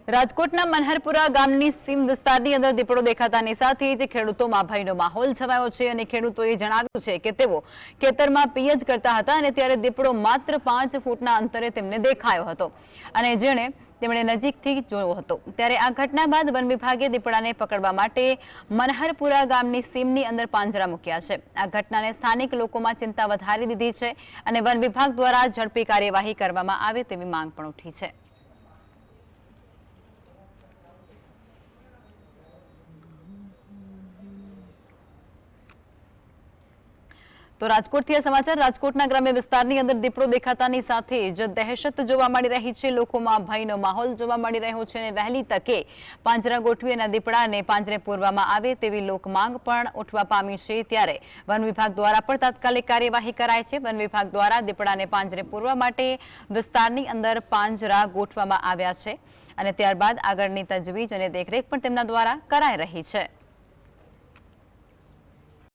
રાજકોટના મનહરપુરા ગામની સીમ વિસ્તારની અંદર દીપડો દેખાતાની સાથે જ ખેડૂતોમાં ભયનો માહોલ છવાયો છે અને ખેડૂતોએ જણાવ્યું છે કે તેઓ ખેતરમાં પિયત કરતા હતા અને ત્યારે દીપડો માત્ર 5 ફૂટના અંતરે તેમને દેખાયો હતો અને તેમણે નજીકથી જોયો હતો। ત્યારે આ ઘટના બાદ વન વિભાગે દીપડાને પકડવા માટે મનહરપુરા ગામની સીમની અંદર પાંજરા મૂક્યા છે। આ ઘટનાને સ્થાનિક લોકોમાં ચિંતા વધારી દીધી છે અને વન વિભાગ દ્વારા ઝડપી કાર્યવાહી કરવામાં આવે તેવી માંગ પણ ઉઠી છે। तो રાજકોટથી આ સમાચાર। રાજકોટના ગ્રામ્ય વિસ્તારની અંદર દીપડો દેખાતાની સાથે જ દહેશત જોવા મળી રહી છે। લોકોમાં ભયનો માહોલ જોવા મળી રહ્યો છે અને વહેલી તકે પાંજરા ગોઠવી અને દીપડાને પાંજરે પૂરવામાં આવે તેવી લોક માંગ પણ ઉઠવા પામી છે। ત્યારે વન વિભાગ દ્વારા પણ તાત્કાલિક કાર્યવાહી કરાય છે। વન વિભાગ દ્વારા દીપડાને પાંજરે પૂરવા માટે વિસ્તારની અંદર પાંજરા ગોઠવવામાં આવ્યા છે અને ત્યારબાદ આગળની તજવીજ અને દેખરેખ પણ તેમના દ્વારા કરાઈ રહી છે।